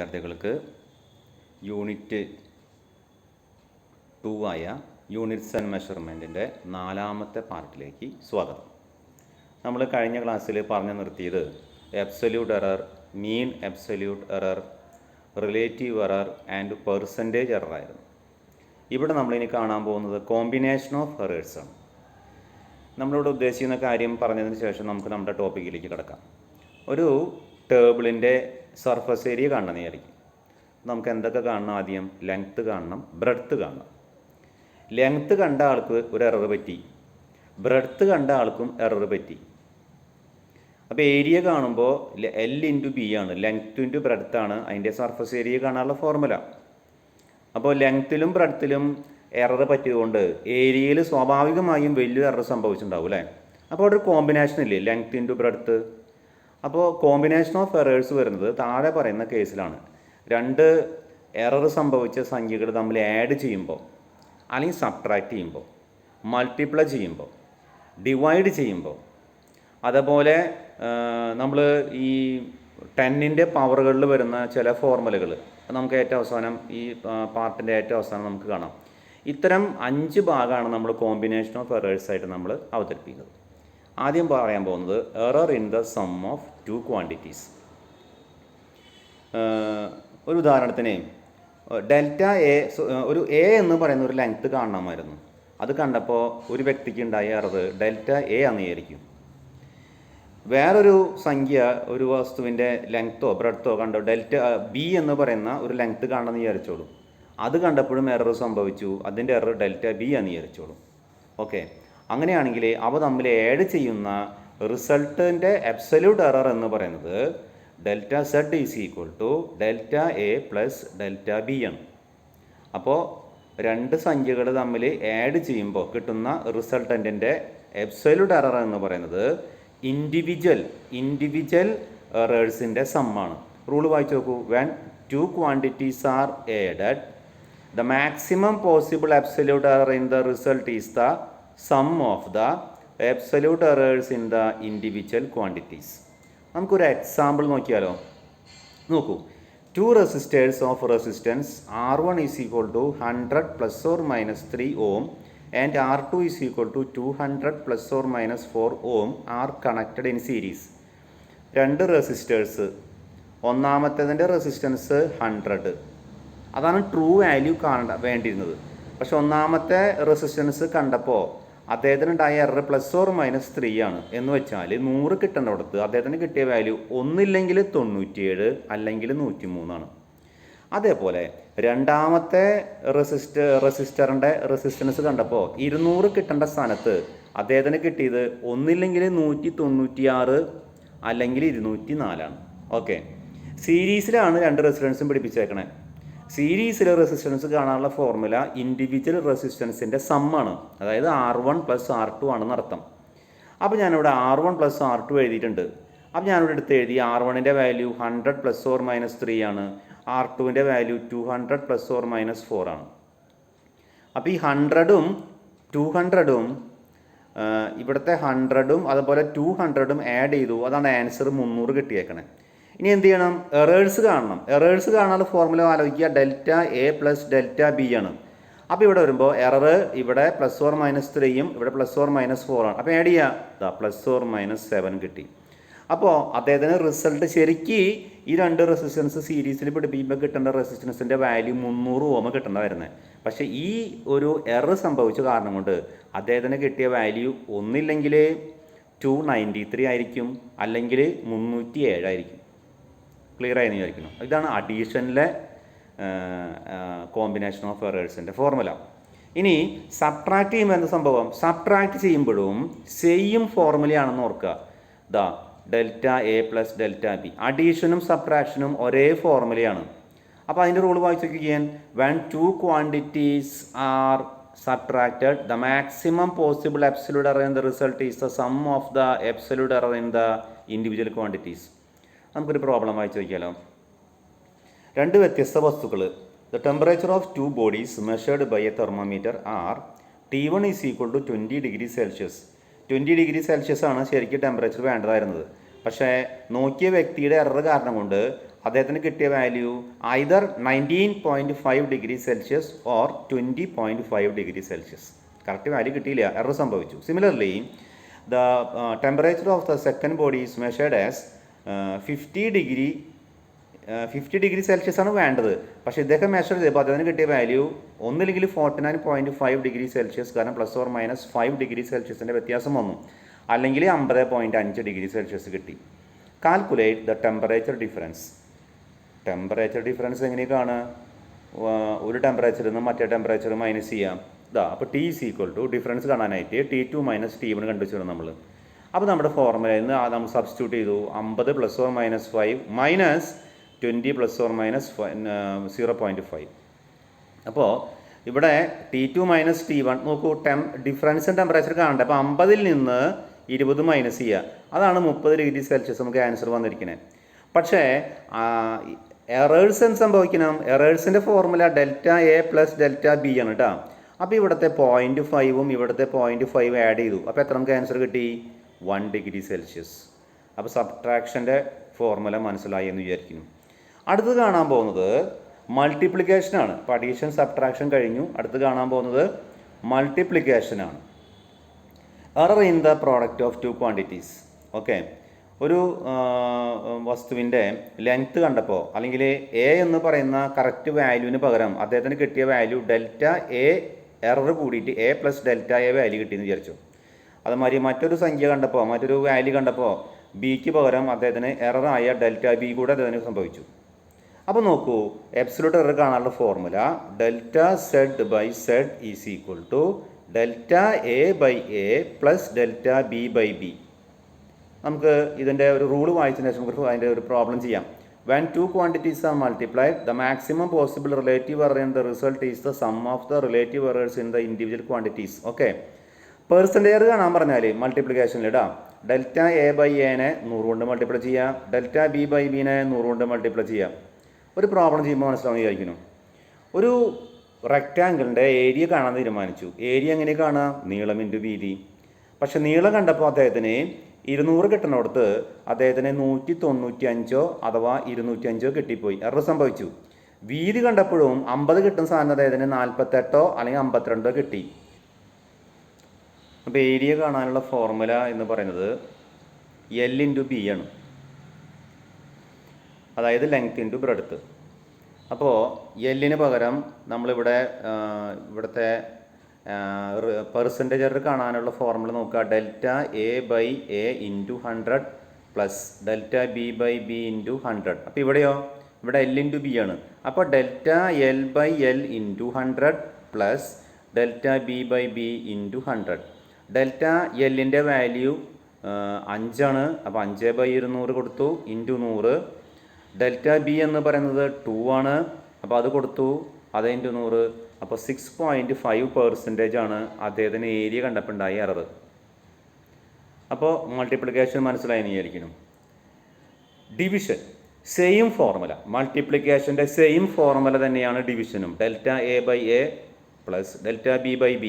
വിദ്യാർത്ഥികൾക്ക് യൂണിറ്റ് 2 ആയ units and മെഷർമെൻറ്റിൻ്റെ 4ാമത്തെ പാർട്ടിലേക്ക് സ്വാഗതം. നമ്മൾ കഴിഞ്ഞ ക്ലാസ്സിൽ പറഞ്ഞു നിർത്തിയത് absolute error, mean absolute error, relative error and percentage error ആയിരുന്നു. ഇവിടെ നമ്മളിനി കാണാൻ പോകുന്നത് കോമ്പിനേഷൻ ഓഫ് എറേഴ്സാണ്. നമ്മളിവിടെ ഉദ്ദേശിക്കുന്ന കാര്യം പറഞ്ഞതിന് ശേഷം നമുക്ക് നമ്മുടെ ടോപ്പിക്കിലേക്ക് കിടക്കാം. ഒരു ടേബിളിൻ്റെ സർഫസ് ഏരിയ കാണണമെന്നായിരിക്കും. നമുക്ക് എന്തൊക്കെ കാണണം? ആദ്യം ലെങ്ത്ത് കാണണം, ബ്രെഡ്ത്ത് കാണണം. ലെങ്ത്ത് കണ്ട ആൾക്ക് ഒരു എറർ പറ്റി, ബ്രെഡ്ത്ത് കണ്ട ആൾക്കും എറർ പറ്റി. അപ്പോൾ ഏരിയ കാണുമ്പോൾ L/B ആണ്, ലെങ്ത്ത് ഇൻറ്റു ബ്രെഡ്ത്ത് ആണ് അതിൻ്റെ സർഫസ് ഏരിയ കാണാനുള്ള ഫോർമുല. അപ്പോൾ ലെങ്ത്തിലും ബ്രെഡ്ത്തിലും എറർ പറ്റിയതുകൊണ്ട് ഏരിയയിൽ സ്വാഭാവികമായും വലിയ എറർ സംഭവിച്ചിട്ടുണ്ടാവും അല്ലേ? അപ്പോൾ അവിടെ ഒരു കോമ്പിനേഷൻ ഇല്ലേ, ലെങ്ത്ത് ഇൻറ്റു ബ്രെഡ്ത്ത്. അപ്പോൾ കോമ്പിനേഷൻ ഓഫ് എറേഴ്സ് വരുന്നത് താഴെ പറയുന്ന കേസിലാണ്. രണ്ട് എറർ സംഭവിച്ച സംഖ്യകൾ തമ്മിൽ ആഡ് ചെയ്യുമ്പോൾ, അല്ലെങ്കിൽ സബ്ട്രാക്ട് ചെയ്യുമ്പോൾ, മൾട്ടിപ്ലൈ ചെയ്യുമ്പോൾ, ഡിവൈഡ് ചെയ്യുമ്പോൾ, അതുപോലെ നമ്മൾ ഈ 10ൻ്റെ പവറുകളിൽ വരുന്ന ചില ഫോർമുലകൾ നമുക്ക് ഏറ്റവും അവസാനം ഈ പാർട്ടിൻ്റെ ഏറ്റവും അവസാനം നമുക്ക് കാണാം. ഇത്തരം 5 ഭാഗമാണ് നമ്മൾ കോമ്പിനേഷൻ ഓഫ് എറേഴ്സായിട്ട് നമ്മൾ അവതരിപ്പിക്കുന്നത്. ആദ്യം പറയാൻ പോകുന്നത് error in the sum of 2 quantities. ഒരു ഉദാഹരണത്തിന് ഡെൽറ്റ എ, ഒരു എ എന്ന് പറയുന്ന ഒരു ലെങ്ത്ത് കാണണമായിരുന്നു. അത് കണ്ടപ്പോൾ ഒരു വ്യക്തിക്ക് ഉണ്ടായ എറർ ഡെൽറ്റ എ എന്ന് വിചാരിക്കും. വേറൊരു സംഖ്യ, ഒരു വസ്തുവിൻ്റെ ലെങ്ത്തോ ബ്രെഡ്ത്തോ കണ്ടോ ഡെൽറ്റ ബി എന്ന് പറയുന്ന ഒരു ലെങ്ത്ത് കാണണമെന്ന് വിചാരിച്ചോളൂ. അത് കണ്ടപ്പോഴും എറർ സംഭവിച്ചു, അതിൻ്റെ എറർ ഡെൽറ്റ ബി എന്ന് വിചാരിച്ചോളൂ. ഓക്കെ, അങ്ങനെയാണെങ്കിൽ അവ തമ്മിൽ ആഡ് ചെയ്യുന്ന റിസൾട്ടിൻ്റെ അബ്സല്യൂട്ട് എറർ എന്ന് പറയുന്നത് delta Z is equal to delta A plus delta B ആണ്. അപ്പോൾ രണ്ട് സംഖ്യകൾ തമ്മിൽ ആഡ് ചെയ്യുമ്പോൾ കിട്ടുന്ന റിസൾട്ടൻറ്റിൻ്റെ അബ്സല്യൂട്ട് എറർ എന്ന് പറയുന്നത് ഇൻഡിവിജ്വൽ എറേഴ്സിൻ്റെ സമ്മാണ്. റൂൾ വായിച്ച് നോക്കൂ. When 2 quantities R added, the maximum possible absolute error in the result is the sum of the absolute errors in the individual quantities. നമുക്കൊരു എക്സാമ്പിൾ നോക്കിയാലോ? നോക്കൂ. 2 resistors of resistance R1 is equal to 100 plus or minus 3 ohm and R2 is equal to 200 plus or minus 4 ohm are connected in series. രണ്ട് resistors, ഒന്നാമത്തേതിൻ്റെ resistance 100, അതാണ് true value വേണ്ടിയിരുന്നത്. പക്ഷെ ഒന്നാമത്തെ resistance കണ്ടപ്പോൾ അദ്ദേഹത്തിനുണ്ടായ error plus or minus 3 ആണ്. എന്ന് വെച്ചാൽ 100 കിട്ടേണ്ടടുത്ത് അദ്ദേഹത്തിന് കിട്ടിയ വാല്യൂ ഒന്നില്ലെങ്കിൽ 97 അല്ലെങ്കിൽ 103 ആണ്. അതേപോലെ രണ്ടാമത്തെ റെസിസ്റ്ററിൻ്റെ റെസിസ്റ്റൻസ് കണ്ടപ്പോൾ 200 കിട്ടേണ്ട സ്ഥാനത്ത് അദ്ദേഹത്തിന് കിട്ടിയത് ഒന്നില്ലെങ്കിൽ 196 അല്ലെങ്കിൽ 204 ആണ്. ഓക്കെ, സീരീസിലാണ് രണ്ട് റെസിസ്റ്റൻസും പിടിപ്പിച്ചേക്കണേ. സീരീസിലെ റെസിസ്റ്റൻസ് കാണാനുള്ള ഫോർമുല ഇൻഡിവിജ്വൽ റെസിസ്റ്റൻസിൻ്റെ സമ്മാണ്, അതായത് R1 പ്ലസ് R2 ആണെന്ന് അർത്ഥം. അപ്പോൾ ഞാനിവിടെ R1 പ്ലസ് R2 എഴുതിയിട്ടുണ്ട്. അപ്പോൾ ഞാനിവിടെ എടുത്ത് എഴുതി R1ൻ്റെ വാല്യൂ 100 പ്ലസ് ഓർ മൈനസ് 3 ആണ്, R2ൻ്റെ വാല്യൂ 200 പ്ലസ് ഓർ മൈനസ് 4 ആണ്. അപ്പോൾ ഈ 100ഉം 200ഉം ഇവിടുത്തെ 100ഉം അതുപോലെ 200ഉം ആഡ് ചെയ്തു, അതാണ് ആൻസർ 300 കിട്ടിയേക്കണേ. ഇനി എന്ത് ചെയ്യണം? എറേഴ്സ് കാണണം. എറേഴ്സ് കാണാനുള്ള ഫോർമുല ആലോചിക്കുക. Delta A plus delta B ആണ്. അപ്പോൾ ഇവിടെ വരുമ്പോൾ എറർ ഇവിടെ പ്ലസ് ഓർ മൈനസ് 3യും ഇവിടെ പ്ലസ് ഓർ മൈനസ് 4 ആണ്. അപ്പോൾ ആഡ് ചെയ്യുക, പ്ലസ് ഓർ മൈനസ് 7 കിട്ടി. അപ്പോൾ അദ്ദേഹത്തിന് റിസൾട്ട് ശരിക്ക് ഈ രണ്ട് റെസിസ്റ്റൻസ് സീരീസിൽ പിടിപ്പിക്കുമ്പോൾ കിട്ടേണ്ട റെസിസ്റ്റൻസിൻ്റെ വാല്യൂ 300 ഓം കിട്ടേണ്ടതായിരുന്നത്. പക്ഷേ ഈ ഒരു എറർ സംഭവിച്ച കാരണം കൊണ്ട് അദ്ദേഹത്തിന് കിട്ടിയ വാല്യൂ ഒന്നില്ലെങ്കിൽ 293 ആയിരിക്കും, അല്ലെങ്കിൽ 307 ആയിരിക്കും. ക്ലിയർ ആയി വിചാരിക്കുന്നു. ഇതാണ് അഡീഷനിലെ കോമ്പിനേഷൻ ഓഫ് എറേഴ്സിൻ്റെ ഫോർമുല. ഇനി സബ്ട്രാക്ട് ചെയ്യുമ്പോൾ എന്ത് സംഭവം? സബ്ട്രാക്ട് ചെയ്യുമ്പോഴും സെയിം ഫോർമുലയാണെന്ന് ഓർക്കുക. Delta A plus delta B. അഡീഷനും സബ്ട്രാക്ഷനും ഒരേ ഫോർമുലയാണ്. അപ്പോൾ അതിൻ്റെ റൂൾ വായിച്ച് നോക്കിയാൽ when 2 quantities are subtracted, the maximum possible absolute error in the result is the sum of the absolute error in the individual quantities. നമുക്കൊരു പ്രോബ്ലം വായിച്ച് നോക്കിയാലോ? രണ്ട് വ്യത്യസ്ത വസ്തുക്കൾ. The temperature of 2 bodies measured by a thermometer are T1 is equal to 20 degrees Celsius. 20 degree Celsius ആണ് ശരിക്കും temperature വേണ്ടതായിരുന്നത്. പക്ഷേ നോക്കിയ വ്യക്തിയുടെ എറർ കാരണം കൊണ്ട് അദ്ദേഹത്തിന് കിട്ടിയ value either 19.5 degree Celsius or 20.5 degree Celsius. Correct value കിട്ടിയില്ല, എറർ സംഭവിച്ചു. Similarly the temperature of the second body is measured as 50 degree Celsius ആണ് വേണ്ടത്. പക്ഷേ ഇദ്ദേഹം മെഷർ ചെയ്തപ്പോൾ അദ്ദേഹത്തിന് കിട്ടിയ വാല്യൂ ഒന്നില്ലെങ്കിൽ 49.5 ഡിഗ്രി സെൽഷ്യസ്, കാരണം ±5 ഡിഗ്രി സെൽഷ്യസിൻ്റെ വ്യത്യാസം വന്നു, അല്ലെങ്കിൽ 50.5 ഡിഗ്രി സെൽഷ്യസ് കിട്ടി. Calculate the temperature difference. Temperature difference എങ്ങനെയൊക്കെയാണ്? ഒരു ടെമ്പറേച്ചറിൽ നിന്ന് മറ്റേ ടെമ്പറേച്ചർ മൈനസ് ചെയ്യാം. അപ്പോൾ T = ഡിഫറൻസ് കാണാനായിട്ട് T2 - T1 കണ്ടുവച്ചിരുന്നു നമ്മൾ. അപ്പോൾ നമ്മുടെ ഫോർമുലയിൽ നിന്ന് നമ്മൾ സബ്സ്റ്റിറ്റ്യൂട്ട് ചെയ്തു. 50 ± 5 മൈനസ് 20 ± 0.5. അപ്പോൾ ഇവിടെ T2 - T1 നോക്കൂ, ഡിഫറൻസ് ടെമ്പറേച്ചർ കാണണ്ടേ. അപ്പോൾ 50-ൽ നിന്ന് 20 മൈനസ് ചെയ്യുക, അതാണ് 30 ഡിഗ്രി സെൽഷ്യസ് നമുക്ക് ആൻസർ വന്നിരിക്കുന്നത്. പക്ഷേ എറേഴ്സ് എന്ത് സംഭവിക്കണം? എറേഴ്സിൻ്റെ ഫോർമുല ΔA + ΔB ആണ് കേട്ടോ. അപ്പോൾ ഇവിടുത്തെ 0.5-ഉം ഇവിടുത്തെ 0.5 ആഡ് ചെയ്തു. അപ്പോൾ എത്ര നമുക്ക് ആൻസർ കിട്ടി? 1 ഡിഗ്രി സെൽഷ്യസ്. അപ്പോൾ സബ്ട്രാക്ഷൻ്റെ ഫോർമുല മനസ്സിലായി എന്ന് വിചാരിക്കുന്നു. അടുത്ത് കാണാൻ പോകുന്നത് മൾട്ടിപ്ലിക്കേഷനാണ്. ഇപ്പോൾ അഡീഷൻ സബ്ട്രാക്ഷൻ കഴിഞ്ഞു. അടുത്ത് കാണാൻ പോകുന്നത് മൾട്ടിപ്ലിക്കേഷനാണ്. Error in the product of two quantities. Okay, ഒരു വസ്തുവിൻ്റെ ലെങ്ത്ത് കണ്ടപ്പോൾ, അല്ലെങ്കിൽ എ എന്ന് പറയുന്ന കറക്റ്റ് വാല്യൂവിന് പകരം അദ്ദേഹത്തിന് കിട്ടിയ വാല്യൂ ΔA എറർ കൂടിയിട്ട് A + ΔA വാല്യൂ കിട്ടിയെന്ന് വിചാരിച്ചു. അതുമാതിരി മറ്റൊരു സംഖ്യ കണ്ടപ്പോൾ, മറ്റൊരു വാല്യൂ കണ്ടപ്പോൾ ബിക്ക് പകരം അദ്ദേഹത്തിന് എററായ ΔB കൂടെ അദ്ദേഹത്തിന് സംഭവിച്ചു. അപ്പോൾ നോക്കൂ, എബ്സലൂട്ട് എറർ കാണാനുള്ള ഫോർമുല ΔZ/Z = ΔA/A + ΔB/B. നമുക്ക് ഇതിൻ്റെ ഒരു റൂൾ വായിച്ചതിന് ശേഷം നമുക്ക് അതിൻ്റെ ഒരു പ്രോബ്ലം ചെയ്യാം. When two quantities are multiplied, the maximum possible relative error in the result is the sum of the relative errors in the individual quantities. Okay, percentage കാണാൻ പറഞ്ഞാൽ മൾട്ടിപ്ലിക്കേഷനിൽ ഇടാം. ΔA/A-നെ 100 കൊണ്ട് മൾട്ടിപ്ലൈ ചെയ്യാം, ΔB/B-നെ 100 കൊണ്ട് മൾട്ടിപ്ലൈ ചെയ്യാം. ഒരു പ്രോബ്ലം ചെയ്യുമ്പോൾ മനസ്സിലാവുന്ന വിചാരിക്കുന്നു. ഒരു റെക്റ്റാങ്കിളിൻ്റെ ഏരിയ കാണാൻ തീരുമാനിച്ചു. ഏരിയ എങ്ങനെ കാണാം? നീളം ഇൻറ്റു വീതി. പക്ഷെ നീളം കണ്ടപ്പോൾ അദ്ദേഹത്തിന് 200 കിട്ടുന്നിടത്ത് അദ്ദേഹത്തിന് 195 അഥവാ 205 കിട്ടിപ്പോയി, എറർ സംഭവിച്ചു. വീതി കണ്ടപ്പോഴും 50 കിട്ടുന്ന സാധനം അദ്ദേഹത്തിന് 48 അല്ലെങ്കിൽ 52 കിട്ടി. അപ്പോൾ ഏരിയ കാണാനുള്ള ഫോർമുല എന്ന് പറയുന്നത് L/B ആണ്, അതായത് ലെങ്ത് ഇൻറ്റു ബ്രെഡ്ത്ത്. അപ്പോൾ എല്ലിന് പകരം നമ്മളിവിടെ ഇവിടുത്തെ പെർസെൻറ്റേജ് എറർ കാണാനുള്ള ഫോർമുല നോക്കുക. ΔA/A × 100 plus ΔB/B × 100. അപ്പോൾ ഇവിടെയോ, ഇവിടെ L/B ആണ്. അപ്പോൾ ΔL/L × 100 പ്ലസ് ΔB/B × 100. ΔLൻ്റെ വാല്യൂ 5 ആണ്. അപ്പോൾ 5/200 കൊടുത്തു ഇൻറ്റു 100. ΔB എന്ന് പറയുന്നത് 2 ആണ്. അപ്പോൾ അത് കൊടുത്തു, അത് ഇൻറ്റു 100. അപ്പോൾ 6.5% ആണ് അദ്ദേഹത്തിന് ഏരിയ കണ്ടപ്പോൾ ഉണ്ടായ എറർ. അപ്പോൾ മൾട്ടിപ്ലിക്കേഷൻ മനസ്സിലായെന്ന് വിചാരിക്കുന്നു. ഡിവിഷൻ സെയിം ഫോർമുല, മൾട്ടിപ്ലിക്കേഷൻ്റെ സെയിം ഫോർമുല തന്നെയാണ് ഡിവിഷനും. ΔA/A plus ΔB/B.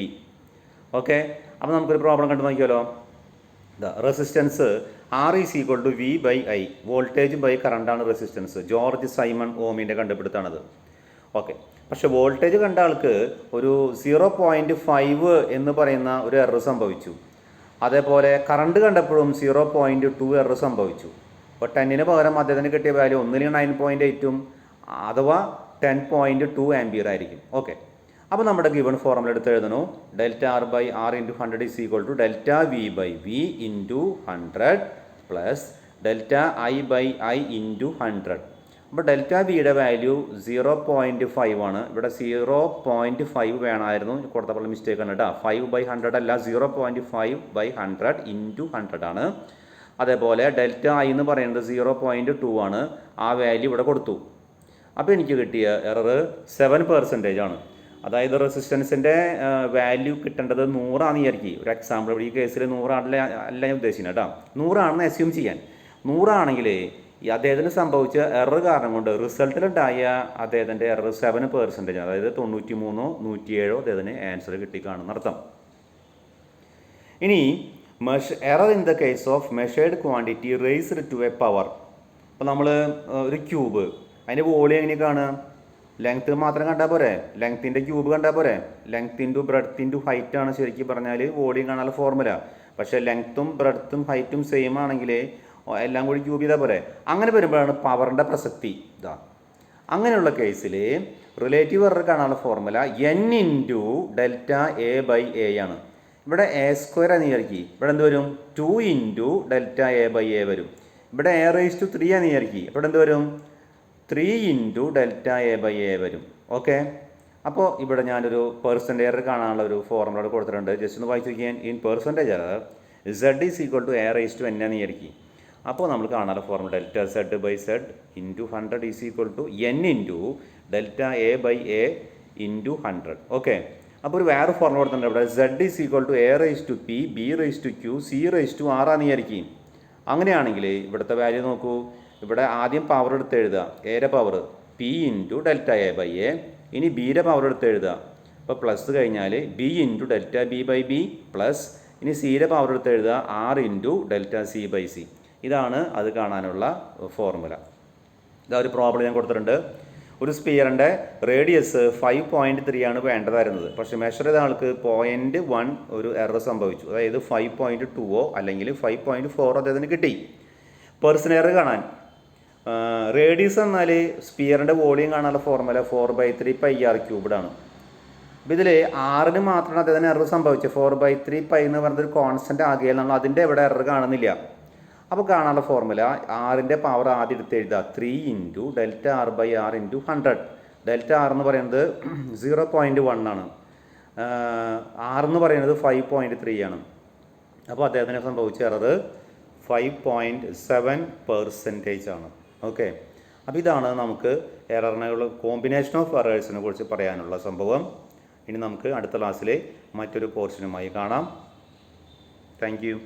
ഓക്കെ, അപ്പോൾ നമുക്കൊരു പ്രോബ്ലം കണ്ടു നോക്കിയാലോ. Resistance R = V/I, voltage by കറണ്ടാണ് റെസിസ്റ്റൻസ്. ജോർജ് സൈമൺ ഓമിൻ്റെ കണ്ടുപിടുത്താണത്. ഓക്കെ, പക്ഷെ വോൾട്ടേജ് കണ്ട ആൾക്ക് ഒരു 0.5 എന്ന് പറയുന്ന ഒരു എറർ സംഭവിച്ചു. അതേപോലെ കറണ്ട് കണ്ടപ്പോഴും 0.2 എറർ സംഭവിച്ചു. അപ്പോൾ 10ന് പകരം അദ്ദേഹത്തിന് കിട്ടിയ വാല്യൂ ഒന്നില്ലെങ്കിൽ 9.8 അഥവാ 10.2 ആംപിയർ ആയിരിക്കും. ഓക്കെ, അപ്പോൾ നമ്മുടെ ഗിവൺ ഫോർമുല എടുത്ത് എഴുതണു. ΔR/R × 100 = ΔV/V × 100 plus ΔI/I × 100. അപ്പോൾ ΔVയുടെ വാല്യൂ 0.5 ആണ്. ഇവിടെ 0.5 വേണമായിരുന്നു, കൊടുത്തപ്പോൾ മിസ്റ്റേക്ക് ആണ് കേട്ടോ. 5/100 അല്ല, 0.5/100 × 100 ആണ്. അതേപോലെ ΔI എന്ന് പറയുന്നത് 0.2 ആണ്. ആ വാല്യൂ ഇവിടെ കൊടുത്തു. അപ്പോൾ എനിക്ക് കിട്ടിയ എറർ 7% ആണ്. അതായത് റെസിസ്റ്റൻസിൻ്റെ വാല്യൂ കിട്ടേണ്ടത് 100 ആണെന്ന് വിചാരിക്കും. ഒരു എക്സാമ്പിൾ, ഈ കേസിൽ 100 അല്ല ഞാൻ ഉദ്ദേശിക്കുന്നത് കേട്ടോ. 100 ആണെന്ന് അസ്യൂം ചെയ്യാൻ. 100 ആണെങ്കിൽ അദ്ദേഹത്തിന് സംഭവിച്ച എറർ കാരണം കൊണ്ട് റിസൾട്ടിലുണ്ടായ അദ്ദേഹത്തിൻ്റെ എറർ 7%, അതായത് 93 107 അദ്ദേഹത്തിന് ആൻസർ കിട്ടിക്കാണെന്നർത്ഥം. ഇനി error in the case of measured quantity raised to a power. അപ്പോൾ നമ്മൾ ഒരു ക്യൂബ് അതിൻ്റെ വോളിയം എങ്ങനെ കാണുക? ലെങ്ത്ത് മാത്രം കണ്ടാൽ പോരെ? ലെങ്ത്തിൻ്റെ ക്യൂബ് കണ്ടാൽ പോരെ? Length into breadth into height ആണ് ശരിക്കും പറഞ്ഞാൽ വോളിയം കാണാനുള്ള ഫോർമുല. പക്ഷേ ലെങ്ത്തും ബ്രെഡ്ത്തും ഹൈറ്റും സെയിം ആണെങ്കിൽ എല്ലാം കൂടി ക്യൂബ് ചെയ്താൽ പോരെ? അങ്ങനെ വരുമ്പോഴാണ് പവറിൻ്റെ പ്രസക്തി. ഇതാ അങ്ങനെയുള്ള കേസിൽ റിലേറ്റീവ് എറർ കാണാനുള്ള formula n into delta A by A ആണ്. ഇവിടെ എ സ്ക്വയർ എന്ന് വിചാരിക്കും, ഇവിടെ എന്ത് വരും? 2 into delta A by A വരും. ഇവിടെ എ റേസ് ടു 3 എന്ന് വിചാരിക്കും, ഇവിടെ എന്ത് വരും? 3 into delta A by A വരും. ഓക്കെ, അപ്പോൾ ഇവിടെ ഞാനൊരു പെർസെൻറ്റേജ് എറർ കാണാനുള്ള ഒരു ഫോർമുല കൊടുത്തിട്ടുണ്ട്. ജസ്റ്റ് ഒന്ന് വായിച്ച് നോക്കിയാൽ in percentage error z is equal to A raise to n എന്ന് വിചാരിക്കും. അപ്പോൾ നമ്മൾ കാണാനുള്ള formula delta Z by Z into 100 is equal to n into delta A by A into 100. Okay, അപ്പോൾ ഒരു വേറെ ഫോർമുല കൊടുത്തിട്ടുണ്ട് ഇവിടെ. z is equal to A raise to P B raise to Q C raise to R ആണെന്ന് വിചാരിക്കും. അങ്ങനെയാണെങ്കിൽ ഇവിടുത്തെ value നോക്കൂ. ഇവിടെ ആദ്യം പവർ എടുത്ത് എഴുതുക, എയുടെ power P into delta A by A. ഇനി ബിയുടെ പവർ എടുത്ത് എഴുതുക, അപ്പോൾ പ്ലസ് കഴിഞ്ഞാൽ B into delta B by B plus. ഇനി സിയുടെ പവർ എടുത്ത് എഴുതുക R into delta C by C. ഇതാണ് അത് കാണാനുള്ള ഫോർമുല. ഇതാ ഒരു പ്രോബ്ലം ഞാൻ കൊടുത്തിട്ടുണ്ട്. ഒരു സ്പിയറിൻ്റെ റേഡിയസ് 5.3 ആണ് വേണ്ടതായിരുന്നത്. പക്ഷേ മെഷർ ചെയ്ത ആൾക്ക് 0.1 ഒരു എറർ സംഭവിച്ചു. അതായത് 5.2 അല്ലെങ്കിൽ 5.4 അദ്ദേഹത്തിന് കിട്ടി. പെർസൺ എറർ കാണാൻ റേഡിയസ് എന്നാൽ സ്പിയറിൻ്റെ വോളിയം കാണാനുള്ള ഫോർമുല 4/3 പൈ ആർ ക്യൂബ്ഡ് ആണ്. അപ്പോൾ ഇതിൽ ആറിന് മാത്രമാണ് അദ്ദേഹത്തിന് എറർ സംഭവിച്ചത്. 4/3 പൈ എന്ന് പറഞ്ഞൊരു കോൺസ്റ്റൻ്റ് ആകുകയിൽ നമ്മൾ അതിൻ്റെ ഇവിടെ എറർ കാണുന്നില്ല. അപ്പോൾ കാണാനുള്ള ഫോർമുല ആറിൻ്റെ പവർ ആദ്യം എടുത്ത് എഴുതുക 3 into delta R by R into 100. Delta R എന്ന് പറയുന്നത് 0.1 ആണ്, ആർ എന്ന് പറയുന്നത് 5.3 ആണ്. അപ്പോൾ അദ്ദേഹത്തിന് സംഭവിച്ച എറർ 5.7% ആണ്. ഓക്കെ, അപ്പോൾ ഇതാണ് നമുക്ക് എററിനുള്ള കോമ്പിനേഷൻ ഓഫ് എറേഴ്സിനെ കുറിച്ച് പറയാനുള്ള സംഭവം. ഇനി നമുക്ക് അടുത്ത ക്ലാസ്സിലെ മറ്റൊരു പോർഷനുമായി കാണാം. Thank you.